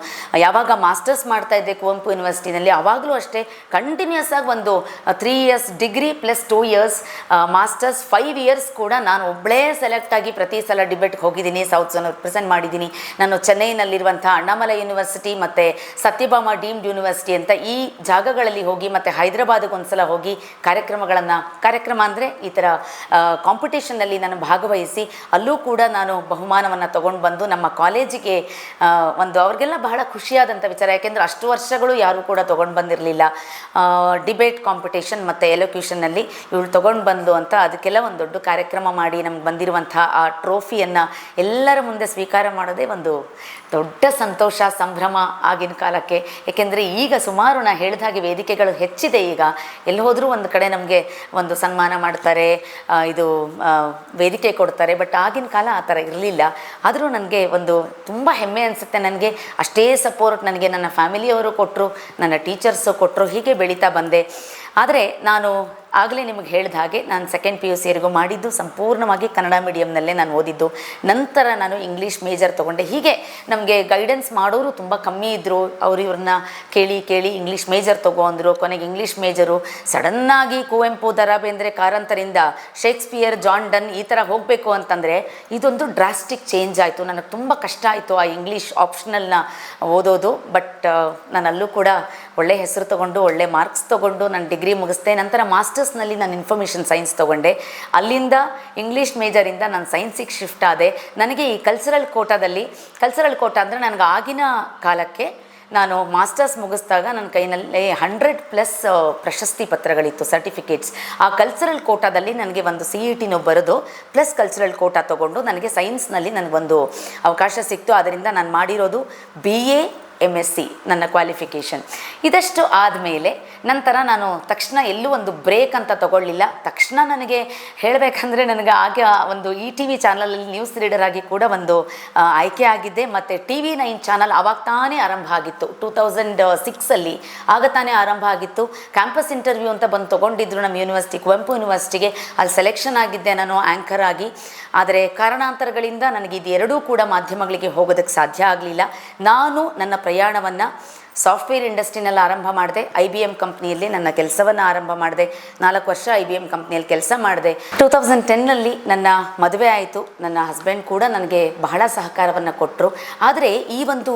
ಯಾವಾಗ ಮಾಸ್ಟರ್ಸ್ ಮಾಡ್ತಾಯಿದ್ದೆ ಕುವೆಂಪು ಯೂನಿವರ್ಸಿಟಿನಲ್ಲಿ, ಆವಾಗಲೂ ಅಷ್ಟೇ ಕಂಟಿನ್ಯೂಸ್ ಆಗಿ ಒಂದು 3 years degree plus 2 years masters 5 years ಕೂಡ ನಾನು ಒಬ್ಬಳೇ ಸೆಲೆಕ್ಟ್ ಆಗಿ ಪ್ರತಿ ಸಲ ಡಿಬೇಟ್ಗೆ ಹೋಗಿದ್ದೀನಿ, ಸೌತ್ ಝೋನ್ ಪ್ರೆಸೆಂಟ್ ಮಾಡಿದ್ದೀನಿ. ನಾನು ಚೆನ್ನೈನಲ್ಲಿರುವಂಥ ಅಣ್ಣಾಮಲೈ ಯೂನಿವರ್ಸಿಟಿ ಮತ್ತು ಸತ್ಯಭಾಮ ಡೀಮ್ಡ್ ಯೂನಿವರ್ಸಿಟಿ ಅಂತ ಈ ಜಾಗಗಳಲ್ಲಿ ಹೋಗಿ, ಮತ್ತು ಹೈದರಾಬಾದ್ ಹೈದರಾಬಾದಿಗೆ ಒಂದು ಸಲ ಹೋಗಿ ಕಾರ್ಯಕ್ರಮ ಅಂದರೆ ಈ ಥರ ಕಾಂಪಿಟೇಷನ್ನಲ್ಲಿ ನಾನು ಭಾಗವಹಿಸಿ ಅಲ್ಲೂ ಕೂಡ ನಾನು ಬಹುಮಾನವನ್ನು ತೊಗೊಂಡು ಬಂದು ನಮ್ಮ ಕಾಲೇಜಿಗೆ ಒಂದು ಅವ್ರಿಗೆಲ್ಲ ಬಹಳ ಖುಷಿಯಾದಂಥ ವಿಚಾರ. ಯಾಕೆಂದರೆ ಅಷ್ಟು ವರ್ಷಗಳು ಯಾರೂ ಕೂಡ ತೊಗೊಂಡು ಬಂದಿರಲಿಲ್ಲ. ಡಿಬೇಟ್ ಕಾಂಪಿಟೇಷನ್ ಮತ್ತು ಎಲೋಕ್ಯೂಷನ್ನಲ್ಲಿ ಇವಳು ತೊಗೊಂಡು ಬಂದು ಅಂತ ಅದಕ್ಕೆಲ್ಲ ಒಂದು ದೊಡ್ಡ ಕಾರ್ಯಕ್ರಮ ಮಾಡಿ ನಮ್ಗೆ ಬಂದಿರುವಂಥ ಆ ಟ್ರೋಫಿಯನ್ನು ಎಲ್ಲರ ಮುಂದೆ ಸ್ವೀಕಾರ ಮಾಡೋದೇ ಒಂದು ದೊಡ್ಡ ಸಂತೋಷ, ಸಂಭ್ರಮ ಆಗಿನ ಕಾಲಕ್ಕೆ. ಏಕೆಂದರೆ ಈಗ ಸುಮಾರು ನಾ ಹೇಳಿದ ಹಾಗೆ ವೇದಿಕೆಗಳು ಹೆಚ್ಚಿದೆ. ಈಗ ಎಲ್ಲಿ ಹೋದರೂ ಒಂದು ಕಡೆ ನಮಗೆ ಒಂದು ಸನ್ಮಾನ ಮಾಡ್ತಾರೆ, ಇದು ವೇದಿಕೆ ಕೊಡ್ತಾರೆ. ಬಟ್ ಆಗಿನ ಕಾಲ ಆ ಥರ ಇರಲಿಲ್ಲ. ಆದರೂ ನನಗೆ ಒಂದು ತುಂಬ ಹೆಮ್ಮೆ ಅನಿಸುತ್ತೆ. ನನಗೆ ಅಷ್ಟೇ ಸಪೋರ್ಟ್ ನನಗೆ ನನ್ನ ಫ್ಯಾಮಿಲಿಯವರು ಕೊಟ್ಟರು, ನನ್ನ ಟೀಚರ್ಸು ಕೊಟ್ಟರು. ಹೀಗೆ ಬೆಳೀತಾ ಬಂದೆ. ಆದರೆ ನಾನು ಆಗಲೇ ನಿಮಗೆ ಹೇಳಿದ ಹಾಗೆ ನಾನು ಸೆಕೆಂಡ್ PUCವರೆಗೂ ಮಾಡಿದ್ದು ಸಂಪೂರ್ಣವಾಗಿ ಕನ್ನಡ ಮೀಡಿಯಮ್ನಲ್ಲೇ ನಾನು ಓದಿದ್ದು. ನಂತರ ನಾನು ಇಂಗ್ಲೀಷ್ ಮೇಜರ್ ತೊಗೊಂಡೆ. ಹೀಗೆ ನಮಗೆ ಗೈಡೆನ್ಸ್ ಮಾಡೋರು ತುಂಬ ಕಮ್ಮಿ ಇದ್ದರು. ಇವ್ರನ್ನ ಕೇಳಿ ಇಂಗ್ಲೀಷ್ ಮೇಜರ್ ತೊಗೋ ಅಂದರು. ಕೊನೆಗೆ ಇಂಗ್ಲೀಷ್ ಮೇಜರು ಸಡನ್ನಾಗಿ ಕುವೆಂಪು, ದ ರಾ ಬೇಂದ್ರೆ, ಕಾರಂತರಿಂದ ಶೇಕ್ಸ್ಪಿಯರ್, ಜಾನ್ ಡನ್ ಈ ಥರ ಹೋಗಬೇಕು ಅಂತಂದರೆ ಇದೊಂದು ಡ್ರಾಸ್ಟಿಕ್ ಚೇಂಜ್ ಆಯಿತು. ನನಗೆ ತುಂಬ ಕಷ್ಟ ಆಯಿತು ಆ ಇಂಗ್ಲೀಷ್ ಆಪ್ಷನಲ್ನ ಓದೋದು. ಬಟ್ ನಾನು ಅಲ್ಲೂ ಕೂಡ ಒಳ್ಳೆ ಹೆಸರು ತೊಗೊಂಡು ಒಳ್ಳೆ ಮಾರ್ಕ್ಸ್ ತೊಗೊಂಡು ನಾನು ಡಿಗ್ರಿ ಮುಗಿಸ್ದೆ. ನಂತರ ಮಾಸ್ಟರ್ಸ್ನಲ್ಲಿ ನಾನು ಇನ್ಫಾರ್ಮೇಷನ್ ಸೈನ್ಸ್ ತೊಗೊಂಡೆ. ಅಲ್ಲಿಂದ ಇಂಗ್ಲೀಷ್ ಮೇಜರಿಂದ ನಾನು ಸೈನ್ಸಿಗೆ ಶಿಫ್ಟ್ ಆದೆ. ನನಗೆ ಈ ಕಲ್ಚರಲ್ ಕೋಟಾ ಅಂದರೆ ನನಗೆ ಆಗಿನ ಕಾಲಕ್ಕೆ ನಾನು ಮಾಸ್ಟರ್ಸ್ ಮುಗಿಸಿದಾಗ ನನ್ನ ಕೈನಲ್ಲಿ 100+ ಪ್ರಶಸ್ತಿ ಪತ್ರಗಳಿತ್ತು, ಸರ್ಟಿಫಿಕೇಟ್ಸ್. ಆ ಕಲ್ಚರಲ್ ಕೋಟಾದಲ್ಲಿ ನನಗೆ ಒಂದು CETನೂ ಬರೆದು ಪ್ಲಸ್ ಕಲ್ಚರಲ್ ಕೋಟಾ ತೊಗೊಂಡು ನನಗೆ ಸೈನ್ಸ್ನಲ್ಲಿ ನನಗೊಂದು ಅವಕಾಶ ಸಿಕ್ತು. ಅದರಿಂದ ನಾನು ಮಾಡಿರೋದು BA MSc ನನ್ನ ಕ್ವಾಲಿಫಿಕೇಷನ್. ಇದಷ್ಟು ಆದಮೇಲೆ ನಂತರ ನಾನು ತಕ್ಷಣ ಎಲ್ಲೂ ಒಂದು ಬ್ರೇಕ್ ಅಂತ ತಗೊಳ್ಳಿಲ್ಲ. ತಕ್ಷಣ ನನಗೆ ಹೇಳಬೇಕಂದ್ರೆ ನನಗೆ ಆಗ ಒಂದು ETV ಚಾನಲಲ್ಲಿ ನ್ಯೂಸ್ ರೀಡರ್ ಆಗಿ ಕೂಡ ಒಂದು ಆಯ್ಕೆ ಆಗಿದ್ದೆ. ಮತ್ತು TV9 ಚಾನಲ್ ಆವಾಗ ತಾನೇ ಆರಂಭ ಆಗಿತ್ತು, 2006 ಆಗ ತಾನೇ ಆರಂಭ ಆಗಿತ್ತು. ಕ್ಯಾಂಪಸ್ ಇಂಟರ್ವ್ಯೂ ಅಂತ ಬಂದು ತೊಗೊಂಡಿದ್ರು ನಮ್ಮ ಯೂನಿವರ್ಸಿಟಿ, ಕುವೆಂಪು ಯೂನಿವರ್ಸಿಟಿಗೆ. ಅಲ್ಲಿ ಸೆಲೆಕ್ಷನ್ ಆಗಿದ್ದೆ ನಾನು ಆ್ಯಂಕರ್ ಆಗಿ. ಆದರೆ ಕಾರಣಾಂತರಗಳಿಂದ ನನಗೆ ಇದೆರಡೂ ಕೂಡ ಮಾಧ್ಯಮಗಳಿಗೆ ಹೋಗೋದಕ್ಕೆ ಸಾಧ್ಯ ಆಗಲಿಲ್ಲ. ನಾನು ನನ್ನ ಪ್ರಯಾಣವನ್ನು ಸಾಫ್ಟ್ವೇರ್ ಇಂಡಸ್ಟ್ರಿನಲ್ಲಿ ಆರಂಭ ಮಾಡಿದೆ. IBM ಕಂಪ್ನಿಯಲ್ಲಿ ನನ್ನ ಕೆಲಸವನ್ನು ಆರಂಭ ಮಾಡಿದೆ. 4 ವರ್ಷ IBM ಕಂಪ್ನಿಯಲ್ಲಿ ಕೆಲಸ ಮಾಡಿದೆ. 2010ನಲ್ಲಿ ನನ್ನ ಮದುವೆ ಆಯಿತು. ನನ್ನ ಹಸ್ಬೆಂಡ್ ಕೂಡ ನನಗೆ ಬಹಳ ಸಹಕಾರವನ್ನು ಕೊಟ್ಟರು. ಆದರೆ ಈ ಒಂದು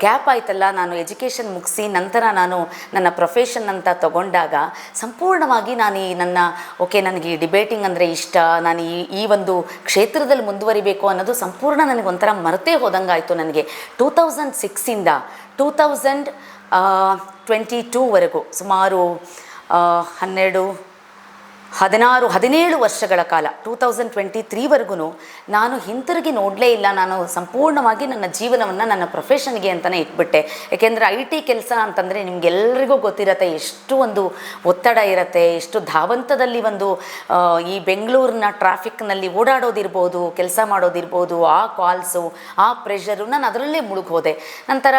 ಗ್ಯಾಪ್ ಆಯ್ತಲ್ಲ, ನಾನು ಎಜುಕೇಷನ್ ಮುಗಿಸಿ ನಂತರ ನಾನು ನನ್ನ ಪ್ರೊಫೆಷನ್ ಅಂತ ತಗೊಂಡಾಗ ಸಂಪೂರ್ಣವಾಗಿ ನಾನು ನನಗೆ ಈ ಡಿಬೇಟಿಂಗ್ ಅಂದರೆ ಇಷ್ಟ, ನಾನು ಈ ಒಂದು ಕ್ಷೇತ್ರದಲ್ಲಿ ಮುಂದುವರಿಬೇಕು ಅನ್ನೋದು ಸಂಪೂರ್ಣ ನನಗೆ ಒಂಥರ ಮರೆತೇ ಹೋದಂಗಾಯಿತು. ನನಗೆ 2006ಇಂದ 2022ವರೆಗೂ ಸುಮಾರು 17 ವರ್ಷಗಳ ಕಾಲ, 2023ವರೆಗೂ ನಾನು ಹಿಂತಿರುಗಿ ನೋಡಲೇ ಇಲ್ಲ. ನಾನು ಸಂಪೂರ್ಣವಾಗಿ ನನ್ನ ಜೀವನವನ್ನು ನನ್ನ ಪ್ರೊಫೆಷನ್ಗೆ ಅಂತಲೇ ಇಟ್ಬಿಟ್ಟೆ. ಏಕೆಂದರೆ IT ಕೆಲಸ ಅಂತಂದರೆ ನಿಮಗೆಲ್ಲರಿಗೂ ಗೊತ್ತಿರತ್ತೆ ಎಷ್ಟು ಒಂದು ಒತ್ತಡ ಇರುತ್ತೆ, ಎಷ್ಟು ಧಾವಂತದಲ್ಲಿ ಒಂದು ಈ ಬೆಂಗಳೂರಿನ ಟ್ರಾಫಿಕ್ನಲ್ಲಿ ಓಡಾಡೋದಿರ್ಬೋದು, ಕೆಲಸ ಮಾಡೋದಿರ್ಬೋದು, ಆ ಕಾಲ್ಸು, ಆ ಪ್ರೆಷರು, ನಾನು ಅದರಲ್ಲೇ ಮುಳುಗೋದೆ. ನಂತರ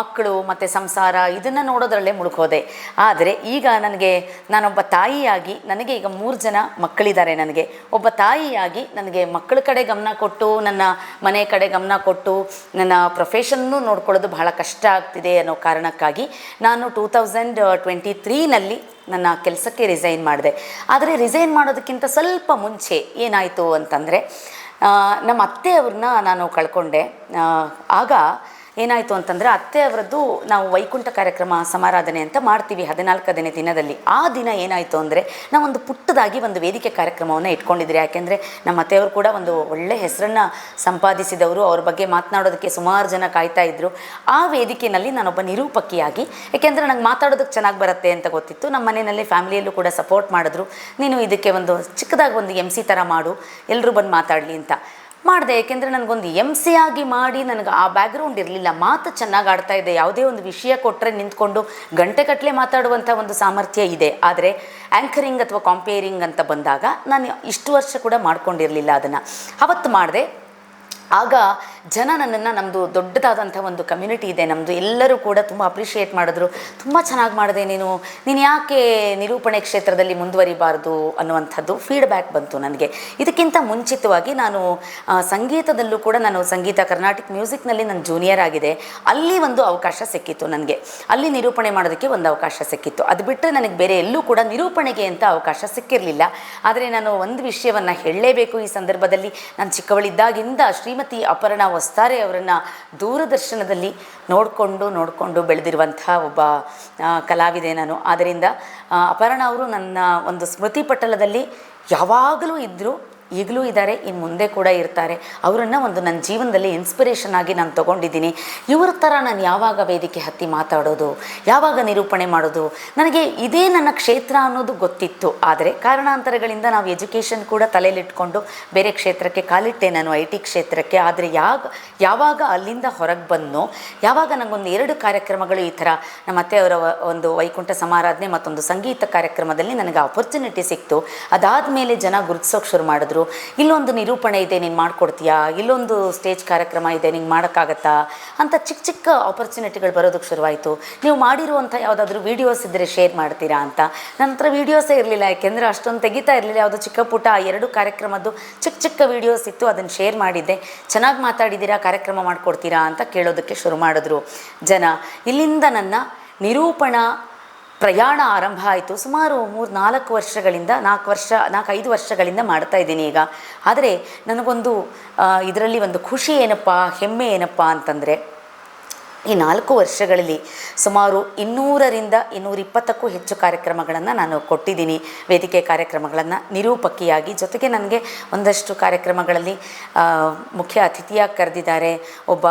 ಮಕ್ಕಳು ಮತ್ತು ಸಂಸಾರ ಇದನ್ನು ನೋಡೋದ್ರಲ್ಲೇ ಮುಳುಗೋದೆ. ಆದರೆ ಈಗ ನಾನೊಬ್ಬ ತಾಯಿಯಾಗಿ ನನಗೆ ಈಗ 3 ಜನ ಮಕ್ಕಳಿದ್ದಾರೆ. ನನಗೆ ಒಬ್ಬ ತಾಯಿಯಾಗಿ ನನಗೆ ಮಕ್ಕಳ ಕಡೆ ಗಮನ ಕೊಟ್ಟು, ನನ್ನ ಮನೆ ಕಡೆ ಗಮನ ಕೊಟ್ಟು, ನನ್ನ ಪ್ರೊಫೆಷನ್ನೂ ನೋಡ್ಕೊಳ್ಳೋದು ಬಹಳ ಕಷ್ಟ ಆಗ್ತಿದೆ ಅನ್ನೋ ಕಾರಣಕ್ಕಾಗಿ ನಾನು 2023ನಲ್ಲಿ ನನ್ನ ಕೆಲಸಕ್ಕೆ ರಿಸೈನ್ ಮಾಡಿದೆ. ಆದರೆ ರಿಸೈನ್ ಮಾಡೋದಕ್ಕಿಂತ ಸ್ವಲ್ಪ ಮುಂಚೆ ಏನಾಯಿತು ಅಂತಂದರೆ, ನಮ್ಮ ಅತ್ತೆಯವ್ರನ್ನ ನಾನು ಕಳ್ಕೊಂಡೆ. ಆಗ ಏನಾಯಿತು ಅಂತಂದರೆ, ಅತ್ತೆಯವರದ್ದು ನಾವು ವೈಕುಂಠ ಕಾರ್ಯಕ್ರಮ ಸಮಾರಾಧನೆ ಅಂತ ಮಾಡ್ತೀವಿ 14ನೇ ದಿನದಲ್ಲಿ. ಆ ದಿನ ಏನಾಯಿತು ಅಂದರೆ, ನಾವೊಂದು ಪುಟ್ಟದಾಗಿ ಒಂದು ವೇದಿಕೆ ಕಾರ್ಯಕ್ರಮವನ್ನು ಇಟ್ಕೊಂಡಿದ್ರಿ. ಯಾಕೆಂದರೆ ನಮ್ಮ ಅತ್ತೆಯವರು ಕೂಡ ಒಂದು ಒಳ್ಳೆ ಹೆಸರನ್ನು ಸಂಪಾದಿಸಿದವರು, ಅವ್ರ ಬಗ್ಗೆ ಮಾತನಾಡೋದಕ್ಕೆ ಸುಮಾರು ಜನ ಕಾಯ್ತಾ ಇದ್ದರು. ಆ ವೇದಿಕೆಯಲ್ಲಿ ನಾನೊಬ್ಬ ನಿರೂಪಕಿಯಾಗಿ, ಏಕೆಂದರೆ ನಂಗೆ ಮಾತಾಡೋದಕ್ಕೆ ಚೆನ್ನಾಗಿ ಬರುತ್ತೆ ಅಂತ ಗೊತ್ತಿತ್ತು. ನಮ್ಮ ಮನೆಯಲ್ಲಿ ಫ್ಯಾಮಿಲಿಯಲ್ಲೂ ಕೂಡ ಸಪೋರ್ಟ್ ಮಾಡಿದ್ರು. ನೀನು ಇದಕ್ಕೆ ಒಂದು ಚಿಕ್ಕದಾಗಿ ಒಂದು MC ಥರ ಮಾಡು, ಎಲ್ಲರೂ ಬಂದು ಮಾತಾಡಲಿ ಅಂತ ಮಾಡಿದೆ. ಏಕೆಂದರೆ ನನಗೊಂದು MC ಆಗಿ ಮಾಡಿ ನನಗೆ ಆ ಬ್ಯಾಕ್ಗ್ರೌಂಡ್ ಇರಲಿಲ್ಲ. ಮಾತು ಚೆನ್ನಾಗಿ ಆಡ್ತಾ ಇದೆ, ಯಾವುದೇ ಒಂದು ವಿಷಯ ಕೊಟ್ಟರೆ ನಿಂತ್ಕೊಂಡು ಗಂಟೆಗಟ್ಟಲೆ ಮಾತಾಡುವಂಥ ಒಂದು ಸಾಮರ್ಥ್ಯ ಇದೆ. ಆದರೆ ಆ್ಯಂಕರಿಂಗ್ ಅಥವಾ ಕಾಂಪೇರಿಂಗ್ ಅಂತ ಬಂದಾಗ ನಾನು ಇಷ್ಟು ವರ್ಷ ಕೂಡ ಮಾಡ್ಕೊಂಡಿರಲಿಲ್ಲ. ಅದನ್ನು ಅವತ್ತು ಮಾಡಿದೆ. ಆಗ ಜನ ನನ್ನನ್ನು, ನಮ್ಮದು ದೊಡ್ಡದಾದಂಥ ಒಂದು ಕಮ್ಯುನಿಟಿ ಇದೆ ನಮ್ಮದು, ಎಲ್ಲರೂ ಕೂಡ ತುಂಬ ಅಪ್ರಿಷಿಯೇಟ್ ಮಾಡಿದ್ರು. ತುಂಬ ಚೆನ್ನಾಗಿ ಮಾಡಿದೆ ನೀನು ಯಾಕೆ ನಿರೂಪಣೆ ಕ್ಷೇತ್ರದಲ್ಲಿ ಮುಂದುವರಿಬಾರ್ದು ಅನ್ನುವಂಥದ್ದು ಫೀಡ್ಬ್ಯಾಕ್ ಬಂತು ನನಗೆ. ಇದಕ್ಕಿಂತ ಮುಂಚಿತವಾಗಿ ನಾನು ಸಂಗೀತದಲ್ಲೂ ಕೂಡ, ನಾನು ಸಂಗೀತ ಕರ್ನಾಟಿಕ್ ಮ್ಯೂಸಿಕ್ನಲ್ಲಿ ನಾನು ಜೂನಿಯರ್ ಆಗಿದೆ. ಅಲ್ಲಿ ಒಂದು ಅವಕಾಶ ಸಿಕ್ಕಿತ್ತು ನನಗೆ, ಅಲ್ಲಿ ನಿರೂಪಣೆ ಮಾಡೋದಕ್ಕೆ ಒಂದು ಅವಕಾಶ ಸಿಕ್ಕಿತ್ತು. ಅದು ಬಿಟ್ಟರೆ ನನಗೆ ಬೇರೆ ಎಲ್ಲೂ ಕೂಡ ನಿರೂಪಣೆಗೆ ಅಂತ ಅವಕಾಶ ಸಿಕ್ಕಿರಲಿಲ್ಲ. ಆದರೆ ನಾನು ಒಂದು ವಿಷಯವನ್ನು ಹೇಳಲೇಬೇಕು ಈ ಸಂದರ್ಭದಲ್ಲಿ. ನಾನು ಚಿಕ್ಕವಳಿದ್ದಾಗಿಂದ ಶ್ರೀಮತಿ ಅಪರ್ಣಾ ವಸ್ತಾರೆ ಅವರನ್ನು ದೂರದರ್ಶನದಲ್ಲಿ ನೋಡಿಕೊಂಡು ಬೆಳೆದಿರುವಂಥ ಒಬ್ಬ ಕಲಾವಿದೆ ನಾನು. ಆದ್ದರಿಂದ ಅಪರ್ಣಾ ಅವರು ನನ್ನ ಒಂದು ಸ್ಮೃತಿ ಪಟಲದಲ್ಲಿ ಯಾವಾಗಲೂ ಇದ್ದರು, ಈಗಲೂ ಇದ್ದಾರೆ, ಇನ್ನು ಮುಂದೆ ಕೂಡ ಇರ್ತಾರೆ. ಅವರನ್ನು ಒಂದು ನನ್ನ ಜೀವನದಲ್ಲಿ ಇನ್ಸ್ಪಿರೇಷನ್ ಆಗಿ ನಾನು ತೊಗೊಂಡಿದ್ದೀನಿ. ಇವ್ರ ಥರ ನಾನು ಯಾವಾಗ ವೇದಿಕೆ ಹತ್ತಿ ಮಾತಾಡೋದು, ಯಾವಾಗ ನಿರೂಪಣೆ ಮಾಡೋದು, ನನಗೆ ಇದೇ ನನ್ನ ಕ್ಷೇತ್ರ ಅನ್ನೋದು ಗೊತ್ತಿತ್ತು. ಆದರೆ ಕಾರಣಾಂತರಗಳಿಂದ ನಾವು ಎಜುಕೇಷನ್ ಕೂಡ ತಲೆಯಲ್ಲಿಟ್ಕೊಂಡು ಬೇರೆ ಕ್ಷೇತ್ರಕ್ಕೆ ಕಾಲಿಟ್ಟೆ ನಾನು, IT ಕ್ಷೇತ್ರಕ್ಕೆ. ಆದರೆ ಯಾವಾಗ ಅಲ್ಲಿಂದ ಹೊರಗೆ ಬಂದನೋ, ಯಾವಾಗ ನನಗೊಂದು 2 ಕಾರ್ಯಕ್ರಮಗಳು ಈ ಥರ ನಮ್ಮ ಅತ್ತೆಯವರ ಒಂದು ವೈಕುಂಠ ಸಮಾರಾಧನೆ ಮತ್ತೊಂದು ಸಂಗೀತ ಕಾರ್ಯಕ್ರಮದಲ್ಲಿ ನನಗೆ ಆಪರ್ಚುನಿಟಿ ಸಿಕ್ತು. ಅದಾದಮೇಲೆ ಜನ ಗುರುತಿಸೋಕೆ ಶುರು ಮಾಡಿದ್ರು. ಇಲ್ಲೊಂದು ನಿರೂಪಣೆ ಇದೆ, ನೀನು ಮಾಡಿಕೊಡ್ತೀಯಾ, ಇಲ್ಲೊಂದು ಸ್ಟೇಜ್ ಕಾರ್ಯಕ್ರಮ ಇದೆ, ನಿಂಗೆ ಮಾಡೋಕ್ಕಾಗತ್ತಾ ಅಂತ ಚಿಕ್ಕ ಆಪರ್ಚುನಿಟಿಗಳು ಬರೋದಕ್ಕೆ ಶುರುವಾಯಿತು. ನೀವು ಮಾಡಿರುವಂಥ ಯಾವುದಾದ್ರೂ ವೀಡಿಯೋಸ್ ಇದ್ದರೆ ಶೇರ್ ಮಾಡ್ತೀರಾ ಅಂತ. ನನ್ನ ಹತ್ರ ವೀಡಿಯೋಸೇ ಇರಲಿಲ್ಲ, ಯಾಕೆಂದರೆ ಅಷ್ಟೊಂದು ತೆಗಿತಾ ಇರಲಿಲ್ಲ. ಯಾವುದೋ ಚಿಕ್ಕ ಪುಟ್ಟ 2 ಕಾರ್ಯಕ್ರಮದ್ದು ಚಿಕ್ಕ ವೀಡಿಯೋಸ್ ಇತ್ತು, ಅದನ್ನು ಶೇರ್ ಮಾಡಿದ್ದೆ. ಚೆನ್ನಾಗಿ ಮಾತಾಡಿದ್ದೀರಾ, ಕಾರ್ಯಕ್ರಮ ಮಾಡಿಕೊಡ್ತೀರಾ ಅಂತ ಕೇಳೋದಕ್ಕೆ ಶುರು ಮಾಡಿದ್ರು ಜನ. ಇಲ್ಲಿಂದ ನನ್ನ ನಿರೂಪಣಾ ಪ್ರಯಾಣ ಆರಂಭ ಆಯಿತು. ಸುಮಾರು 3-4 ವರ್ಷಗಳಿಂದ 4-5 ವರ್ಷಗಳಿಂದ ಮಾಡ್ತಾ ಇದ್ದೀನಿ ಈಗ. ಆದರೆ ನನಗೊಂದು ಇದರಲ್ಲಿ ಒಂದು ಖುಷಿ ಏನಪ್ಪ, ಹೆಮ್ಮೆ ಏನಪ್ಪ ಅಂತಂದರೆ, ಈ 4 ವರ್ಷಗಳಲ್ಲಿ ಸುಮಾರು 200ರಿಂದ 220ಕ್ಕೂ ಹೆಚ್ಚು ಕಾರ್ಯಕ್ರಮಗಳನ್ನು ನಾನು ಕೊಟ್ಟಿದ್ದೀನಿ, ವೇದಿಕೆ ಕಾರ್ಯಕ್ರಮಗಳನ್ನು ನಿರೂಪಕಿಯಾಗಿ. ಜೊತೆಗೆ ನನಗೆ ಒಂದಷ್ಟು ಕಾರ್ಯಕ್ರಮಗಳಲ್ಲಿ ಮುಖ್ಯ ಅತಿಥಿಯಾಗಿ ಕರೆದಿದ್ದಾರೆ. ಒಬ್ಬ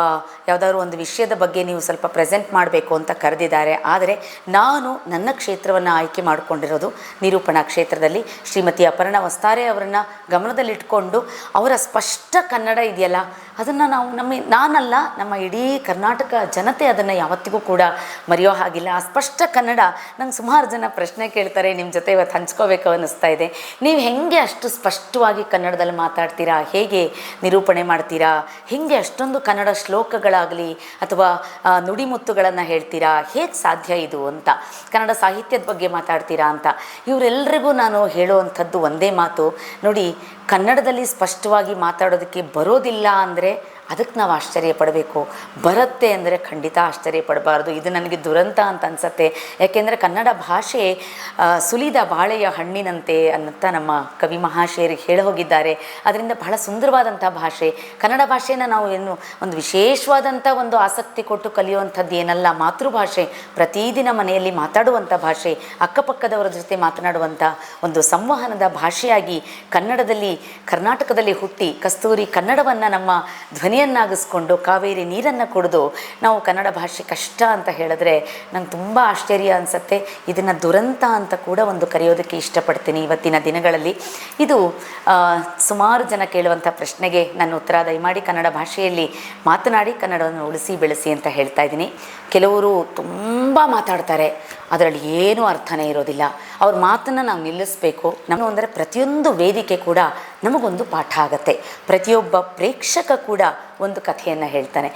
ಯಾವುದಾದ್ರು ಒಂದು ವಿಷಯದ ಬಗ್ಗೆ ನೀವು ಸ್ವಲ್ಪ ಪ್ರೆಸೆಂಟ್ ಮಾಡಬೇಕು ಅಂತ ಕರೆದಿದ್ದಾರೆ. ಆದರೆ ನಾನು ನನ್ನ ಕ್ಷೇತ್ರವನ್ನು ಆಯ್ಕೆ ಮಾಡಿಕೊಂಡಿರೋದು ನಿರೂಪಣಾ ಕ್ಷೇತ್ರದಲ್ಲಿ. ಶ್ರೀಮತಿ ಅಪರ್ಣಾ ವಸ್ತಾರೆ ಅವರನ್ನು ಗಮನದಲ್ಲಿಟ್ಕೊಂಡು ಅವರ ಸ್ಪಷ್ಟ ಕನ್ನಡ ಇದೆಯಲ್ಲ, ಅದನ್ನು ನಾನಲ್ಲ, ನಮ್ಮ ಇಡೀ ಕರ್ನಾಟಕ ಜನತೆ ಅದನ್ನು ಯಾವತ್ತಿಗೂ ಕೂಡ ಮರೆಯೋ ಹಾಗಿಲ್ಲ. ಆ ಸ್ಪಷ್ಟ ಕನ್ನಡ ನಂಗೆ ಸುಮಾರು ಜನ ಪ್ರಶ್ನೆ ಕೇಳ್ತಾರೆ, ನಿಮ್ಮ ಜೊತೆ ಇವತ್ತು ಹಂಚ್ಕೋಬೇಕು ಅನ್ನಿಸ್ತಾ ಇದೆ. ನೀವು ಹೇಗೆ ಅಷ್ಟು ಸ್ಪಷ್ಟವಾಗಿ ಕನ್ನಡದಲ್ಲಿ ಮಾತಾಡ್ತೀರಾ, ಹೇಗೆ ನಿರೂಪಣೆ ಮಾಡ್ತೀರಾ, ಹೇಗೆ ಅಷ್ಟೊಂದು ಕನ್ನಡ ಶ್ಲೋಕಗಳಾಗಲಿ ಅಥವಾ ನುಡಿಮುತ್ತುಗಳನ್ನು ಹೇಳ್ತೀರಾ, ಹೇಗೆ ಸಾಧ್ಯ ಇದು ಅಂತ, ಕನ್ನಡ ಸಾಹಿತ್ಯದ ಬಗ್ಗೆ ಮಾತಾಡ್ತೀರಾ ಅಂತ. ಇವರೆಲ್ಲರಿಗೂ ನಾನು ಹೇಳುವಂಥದ್ದು ಒಂದೇ ಮಾತು, ನೋಡಿ, ಕನ್ನಡದಲ್ಲಿ ಸ್ಪಷ್ಟವಾಗಿ ಮಾತಾಡೋದಕ್ಕೆ ಬರೋದಿಲ್ಲ ಅಂದರೆ ಅದಕ್ಕೆ ನಾವು ಆಶ್ಚರ್ಯ ಪಡಬೇಕು, ಬರುತ್ತೆ ಅಂದರೆ ಖಂಡಿತ ಆಶ್ಚರ್ಯ ಪಡಬಾರ್ದು. ಇದು ನನಗೆ ದುರಂತ ಅಂತ ಅನಿಸುತ್ತೆ. ಯಾಕೆಂದರೆ ಕನ್ನಡ ಭಾಷೆ ಸುಲಿದ ಬಾಳೆಯ ಹಣ್ಣಿನಂತೆ ಅನ್ನಂತ ನಮ್ಮ ಕವಿ ಮಹಾಶಯರಿಗೆ ಹೇಳಿ ಹೋಗಿದ್ದಾರೆ. ಅದರಿಂದ ಬಹಳ ಸುಂದರವಾದಂಥ ಭಾಷೆ. ಕನ್ನಡ ಭಾಷೆನ ನಾವು ಒಂದು ವಿಶೇಷವಾದಂಥ ಒಂದು ಆಸಕ್ತಿ ಕೊಟ್ಟು ಕಲಿಯುವಂಥದ್ದು ಏನಲ್ಲ. ಮಾತೃಭಾಷೆ, ಪ್ರತಿದಿನ ಮನೆಯಲ್ಲಿ ಮಾತಾಡುವಂಥ ಭಾಷೆ, ಅಕ್ಕಪಕ್ಕದವರ ಜೊತೆ ಮಾತನಾಡುವಂಥ ಒಂದು ಸಂವಹನದ ಭಾಷೆಯಾಗಿ ಕನ್ನಡದಲ್ಲಿ, ಕರ್ನಾಟಕದಲ್ಲಿ ಹುಟ್ಟಿ ಕಸ್ತೂರಿ ಕನ್ನಡವನ್ನು ನಮ್ಮ ಧ್ವನಿಯನ್ನಾಗಿಸ್ಕೊಂಡು ಕಾವೇರಿ ನೀರನ್ನು ಕುಡಿದು ನಾವು ಕನ್ನಡ ಭಾಷೆ ಕಷ್ಟ ಅಂತ ಹೇಳಿದ್ರೆ ನಂಗೆ ತುಂಬ ಆಶ್ಚರ್ಯ ಅನಿಸುತ್ತೆ. ಇದನ್ನು ದುರಂತ ಅಂತ ಕೂಡ ಒಂದು ಕರೆಯೋದಕ್ಕೆ ಇಷ್ಟಪಡ್ತೀನಿ ಇವತ್ತಿನ ದಿನಗಳಲ್ಲಿ. ಇದು ಸುಮಾರು ಜನ ಕೇಳುವಂಥ ಪ್ರಶ್ನೆಗೆ ನನ್ನ ಉತ್ತರ. ದಯಮಾಡಿ ಕನ್ನಡ ಭಾಷೆಯಲ್ಲಿ ಮಾತನಾಡಿ, ಕನ್ನಡವನ್ನು ಉಳಿಸಿ ಬೆಳೆಸಿ ಅಂತ ಹೇಳ್ತಾ ಇದ್ದೀನಿ. ಕೆಲವರು ತುಂಬ ಮಾತಾಡ್ತಾರೆ, ಅದರಲ್ಲಿ ಏನೂ ಅರ್ಥನೇ ಇರೋದಿಲ್ಲ. ಅವ್ರ ಮಾತನ್ನು ನಾವು ನಿಲ್ಲಿಸಬೇಕು. ನಾವು ಅಂದರೆ ಪ್ರತಿಯೊಂದು ವೇದಿಕೆ ಕೂಡ ನಮಗೊಂದು ಪಾಠ ಆಗುತ್ತೆ. ಪ್ರತಿಯೊಬ್ಬ ಪ್ರೇಕ್ಷಕ ಕೂಡ ಒಂದು ಕಥೆಯನ್ನು ಹೇಳ್ತಾನೆ.